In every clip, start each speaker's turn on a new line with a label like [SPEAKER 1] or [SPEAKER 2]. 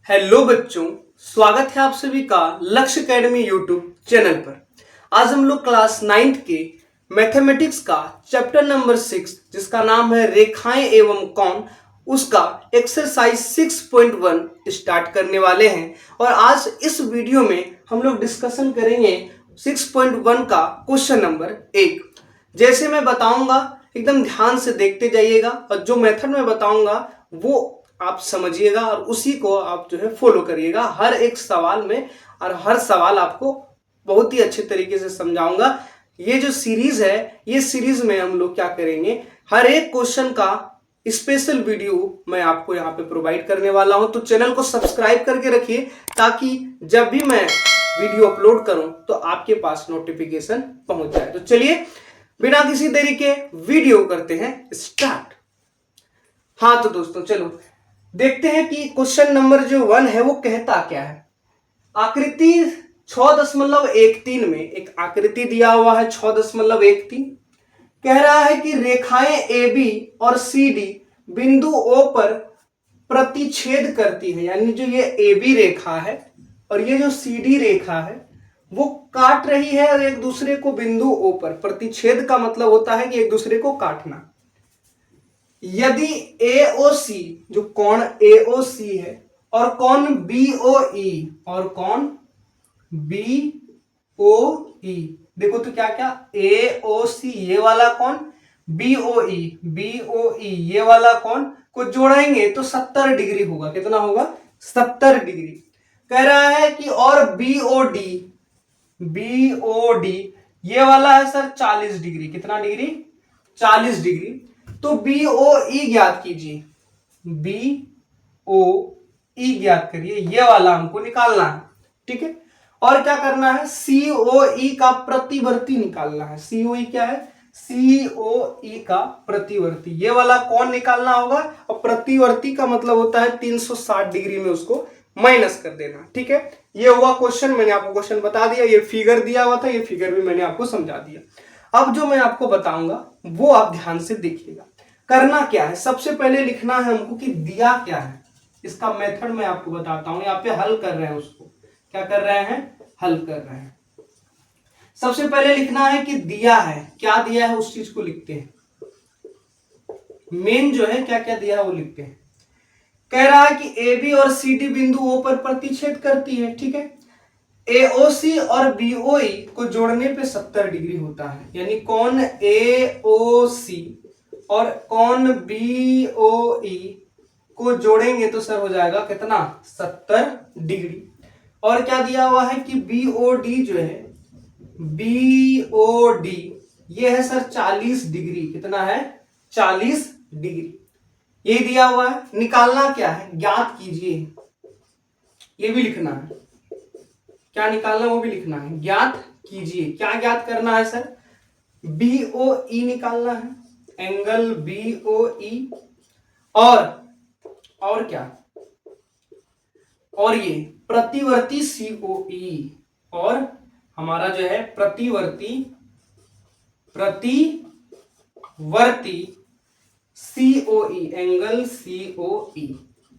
[SPEAKER 1] Hello बच्चों, स्वागत है आप सभी का लक्ष्य एकेडमी यूट्यूब चैनल पर। आज हम लोग क्लास 9th के मैथमेटिक्स का चैप्टर नंबर 6 जिसका नाम है रेखाएं एवं कोण, उसका एक्सरसाइज 6.1 स्टार्ट करने वाले हैं। और आज इस वीडियो में हम लोग डिस्कशन करेंगे 6.1 का क्वेश्चन नंबर 1। जैसे मैं बताऊंगा एकदम ध्यान से देखते जाइएगा और जो मेथड मैं बताऊंगा वो आप समझिएगा और उसी को आप जो है फॉलो करिएगा हर एक सवाल में। और हर सवाल आपको बहुत ही अच्छे तरीके से समझाऊंगा। ये जो सीरीज है, ये सीरीज में हम लोग क्या करेंगे, हर एक क्वेश्चन का स्पेशल वीडियो मैं आपको यहाँ पे प्रोवाइड करने वाला हूं। तो चैनल को सब्सक्राइब करके रखिए ताकि जब भी मैं वीडियो अपलोड करूं तो आपके पास नोटिफिकेशन पहुंच जाए। तो चलिए बिना किसी देरी के वीडियो करते हैं स्टार्ट। हाँ तो दोस्तों चलो देखते हैं कि क्वेश्चन नंबर जो 1 है वो कहता क्या है। आकृति 6.13 में एक आकृति दिया हुआ है 6.13। कह रहा है कि रेखाएं AB और CD बिंदु O पर प्रतिच्छेद करती है, यानी जो ये AB रेखा है और ये जो CD रेखा है वो काट रही है और एक दूसरे को बिंदु O पर। प्रतिच्छेद का मतलब होता है कि एक दूसरे को काटना। यदि AOC जो कोण AOC है और कोण BOE और कोण BOE, देखो तो क्या क्या, AOC ये वाला कोण, BOE ये वाला कोण को जोड़ेंगे तो 70 डिग्री होगा। कितना होगा? 70 डिग्री। कह रहा है कि और BOD ये वाला है सर 40 डिग्री। कितना डिग्री? 40 डिग्री। तो BOE ज्ञात कीजिए, BOE ज्ञात करिए, ये वाला हमको निकालना है। ठीक है, और क्या करना है, COE का प्रतिवर्ती निकालना है। COE क्या है? COE का प्रतिवर्ती, ये वाला कौन निकालना होगा। और प्रतिवर्ती का मतलब होता है 360 डिग्री में उसको माइनस कर देना। ठीक है, ये हुआ क्वेश्चन। मैंने आपको क्वेश्चन बता दिया, ये फिगर दिया हुआ था, ये फिगर भी मैंने आपको समझा दिया। अब जो मैं आपको बताऊंगा वो आप ध्यान से देखिएगा। करना क्या है, सबसे पहले लिखना है हमको कि दिया क्या है। इसका मेथड मैं आपको बताता हूं। यहाँ पे हल कर रहे हैं, उसको क्या कर रहे हैं, हल कर रहे हैं। सबसे पहले लिखना है कि दिया है, क्या दिया है उस चीज को लिखते हैं। मेन जो है क्या क्या दिया है वो लिखते हैं। कह रहा है कि AB और CD बिंदु O पर प्रतिच्छेद करती है। ठीक है, AOC और BOE को जोड़ने पे 70 डिग्री होता है, यानी कोण AOC और कोण BOE को जोड़ेंगे तो सर हो जाएगा कितना? 70 डिग्री। और क्या दिया हुआ है कि BOD जो है, BOD ये है सर 40 डिग्री। कितना है? 40 डिग्री। ये दिया हुआ है। निकालना क्या है, ज्ञात कीजिए, ये भी लिखना है। क्या निकालना वो भी लिखना है, ज्ञात कीजिए। क्या ज्ञात करना है सर? BOE निकालना है, एंगल BOE। और क्या, और ये प्रतिवर्ती COE और हमारा जो है प्रतिवर्ती COE, एंगल COE।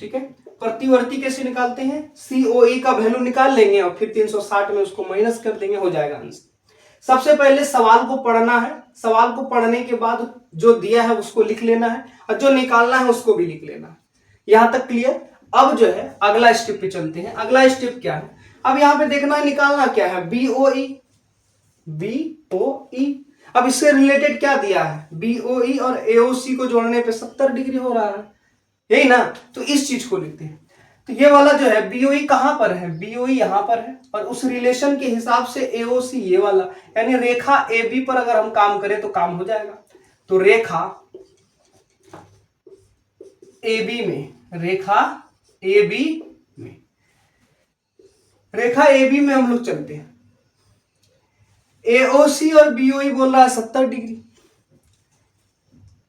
[SPEAKER 1] ठीक है, प्रतिवर्ती कैसे निकालते हैं, COE का वैल्यू निकाल लेंगे और फिर 360 में उसको माइनस कर देंगे, हो जाएगा आंसर। सबसे पहले सवाल को पढ़ना है, सवाल को पढ़ने के बाद जो दिया है उसको लिख लेना है और जो निकालना है उसको भी लिख लेना है। यहां तक क्लियर। अब जो है अगला स्टेप पे चलते हैं। अगला स्टेप क्या है, अब यहां पे देखना है निकालना क्या है, BOE। अब इससे रिलेटेड क्या दिया है, BOE और AOC को जोड़ने पे 70 डिग्री हो रहा है, यही ना। तो इस चीज को लिखते हैं। तो ये वाला जो है BOE कहां पर है, BOE यहां पर है और उस रिलेशन के हिसाब से AOC ये वाला, यानी रेखा AB पर अगर हम काम करें तो काम हो जाएगा। तो रेखा AB में, रेखा AB में हम लोग चलते हैं। AOC और BOE बोल रहा है 70 डिग्री।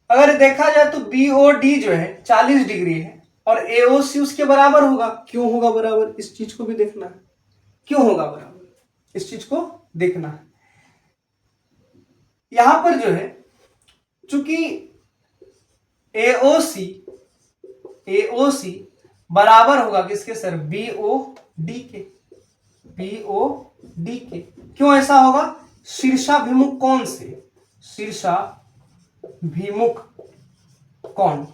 [SPEAKER 1] अगर देखा जाए तो BOD जो है 40 डिग्री है और AOC उसके बराबर होगा। क्यों होगा बराबर, इस चीज को भी देखना है। क्यों होगा बराबर, इस चीज को देखना है। यहां पर जो है चूंकि AOC बराबर होगा किसके सर, BOD के, BOD के। क्यों ऐसा होगा, शीर्षाभिमुख कोण से, शीर्षाभिमुख कोण।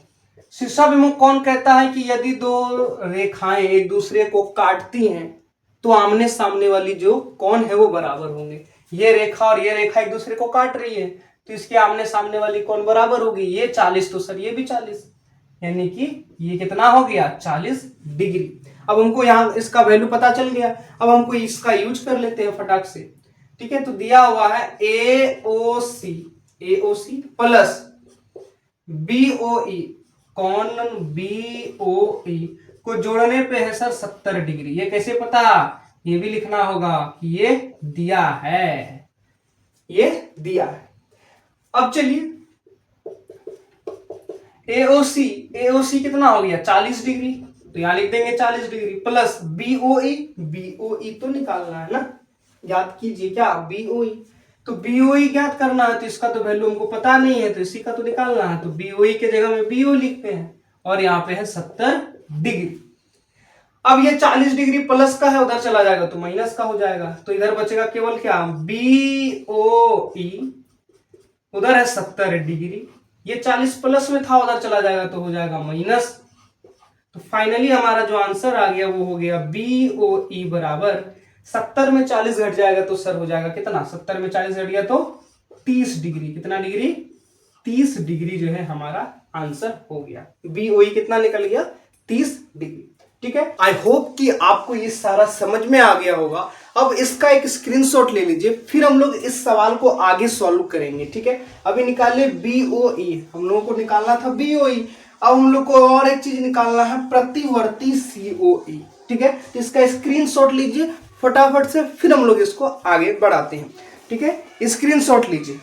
[SPEAKER 1] शीर्षाभिमुख कोण कहता है कि यदि दो रेखाएं एक दूसरे को काटती हैं तो आमने सामने वाली जो कोण है वो बराबर होंगे। ये रेखा और ये रेखा एक दूसरे को काट रही है तो इसके आमने सामने वाली कोण बराबर होगी। ये 40 तो सर ये भी 40, यानी कि ये कितना हो गया, 40 डिग्री। अब हमको यहाँ इसका वैल्यू पता चल गया, अब हमको इसका यूज कर लेते हैं फटाक से। ठीक है, तो दिया हुआ है AOC प्लस BOE, कोण BOE को जोड़ने पे है सर 70 डिग्री। ये कैसे पता, ये भी लिखना होगा कि ये दिया है, ये दिया है। अब चलिए AOC कितना हो गया, 40 डिग्री, तो यहां लिख देंगे 40 डिग्री प्लस BOE तो निकालना है ना, याद कीजिए क्या, BOE। तो BOE ज्ञात करना है तो इसका तो वैल्यू हमको पता नहीं है तो इसी का तो निकालना है, तो BOE के जगह में BO लिखते हैं और यहाँ पे है 70 डिग्री। अब ये 40 डिग्री प्लस का है, उधर चला जाएगा तो माइनस का हो जाएगा, तो इधर बचेगा केवल क्या, BOE, उधर है 70 डिग्री, ये 40 प्लस में था उधर चला जाएगा तो हो जाएगा माइनस। तो फाइनली हमारा जो आंसर आ गया वो हो गया BOE बराबर 70 में 40 घट जाएगा तो सर हो जाएगा कितना, 70 में 40 घट गया तो 30 डिग्री। कितना डिग्री, 30 डिग्री जो है हमारा आंसर हो गया। BOE कितना निकल गया, 30 डिग्री। ठीक है, आई होप कि आपको ये सारा समझ में आ गया होगा। अब इसका एक स्क्रीनशॉट ले लीजिए, फिर हम लोग इस सवाल को आगे सॉल्व करेंगे। ठीक है, अभी निकाले BOE, हम लोगों को निकालना था BOE। अब हम लोग को और एक चीज निकालना है, प्रतिवर्ती COE। ठीक है, तो इसका स्क्रीनशॉट लीजिए फटाफट से, फिर हम लोग इसको आगे बढ़ाते हैं। ठीक है, स्क्रीनशॉट लीजिए,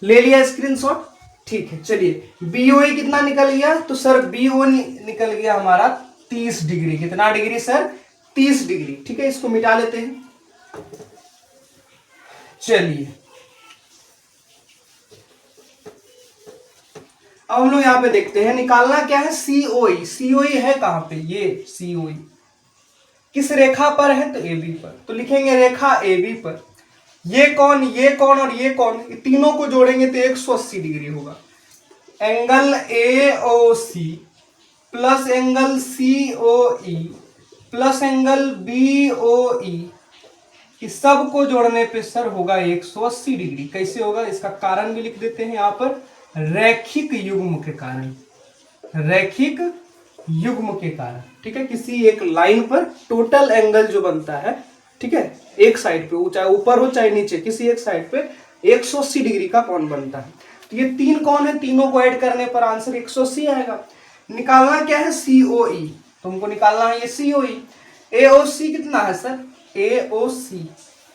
[SPEAKER 1] ले लिया स्क्रीनशॉट। ठीक है, चलिए BOE कितना निकल गया, तो सर BO निकल गया हमारा 30 डिग्री। कितना डिग्री सर, 30 डिग्री। ठीक है, इसको मिटा लेते हैं। चलिए अब हम लोग यहां पे देखते हैं, निकालना क्या है, COE। COE है कहां पे, ये COE किस रेखा पर है, तो AB पर, तो लिखेंगे रेखा AB पर ये कौन और ये कौन, तीनों को जोड़ेंगे तो 180 डिग्री होगा। Angle AOC plus angle COE plus angle BOE, इस सब को जोड़ने पे सर होगा 180 डिग्री। कैसे होगा, इसका कारण भी लिख देते हैं यहाँ पर, रैखिक युग्म के कारण, रैखिक युग्म के कारण। ठीक है, किसी एक लाइन पर टोटल एंगल जो बनता है, ठीक है, एक साइड पे, चाहे ऊपर हो चाहे नीचे, किसी एक साइड पे 180 डिग्री का कोण बनता है। तो ये तीन कोण है, तीनों को ऐड करने पर आंसर 180 आएगा। निकालना क्या है, COE, तो हमको निकालना है ये COE। AOC कितना है सर,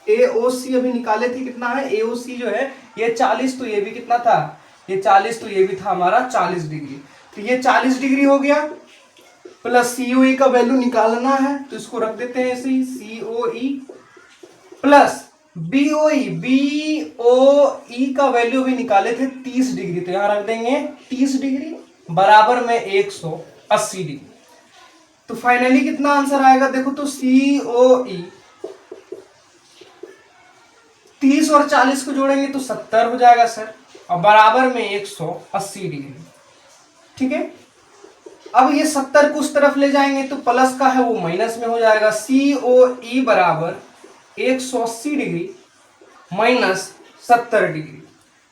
[SPEAKER 1] AOC अभी निकाले थे, कितना है AOC जो है ये 40, तो ये भी कितना था, ये 40, तो ये भी था हमारा 40 डिग्री। तो ये 40 डिग्री हो गया, प्लस COE का वैल्यू निकालना है तो इसको रख देते हैं ऐसे ही, COE प्लस BOE का वैल्यू भी निकाले थे 30 डिग्री, तो यहां रख देंगे 30 डिग्री बराबर में 180 डिग्री। तो फाइनली कितना आंसर आएगा, देखो तो COE 30 और 40 को जोड़ेंगे तो 70 हो जाएगा सर, और बराबर में 180 डिग्री। ठीक है, अब ये 70 को उस तरफ ले जाएंगे तो प्लस का है वो माइनस में हो जाएगा। COE बराबर 180 डिग्री माइनस 70 डिग्री।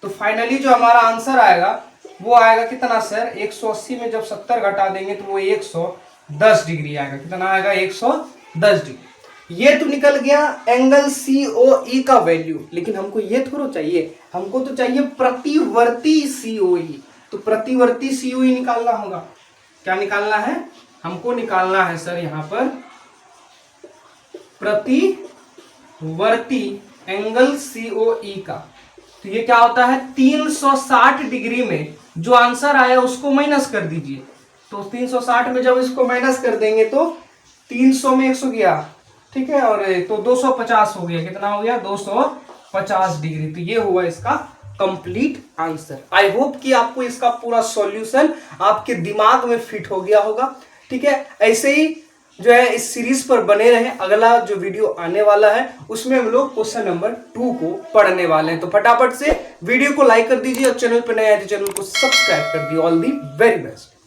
[SPEAKER 1] तो फाइनली जो हमारा आंसर आएगा वो आएगा कितना सर, 180 में जब 70 घटा देंगे तो वो 110 डिग्री आएगा। कितना आएगा, 110 डिग्री। ये तो निकल गया एंगल COE का वैल्यू, लेकिन हमको ये थोड़ा चाहिए, हमको तो चाहिए प्रतिवर्ती COE। तो प्रतिवर्ती COE निकालना होगा। क्या निकालना है, हमको निकालना है सर यहां पर प्रतिवर्ती एंगल COE का। तो ये क्या होता है, 360 डिग्री में जो आंसर आया उसको माइनस कर दीजिए। तो 360 में जब इसको माइनस कर देंगे तो 300 में 100 गया, ठीक है, और तो 250 हो गया। कितना हो गया, 250 डिग्री। तो ये हुआ इसका कंप्लीट आंसर। आई होप कि आपको इसका पूरा सॉल्यूशन आपके दिमाग में फिट हो गया होगा। ठीक है, ऐसे ही जो है इस सीरीज पर बने रहे। अगला जो वीडियो आने वाला है उसमें हम लोग क्वेश्चन नंबर 2 को पढ़ने वाले हैं। तो फटाफट से वीडियो को लाइक कर दीजिए और चैनल पर नए आए तो चैनल को सब्सक्राइब कर दिए। All the very best.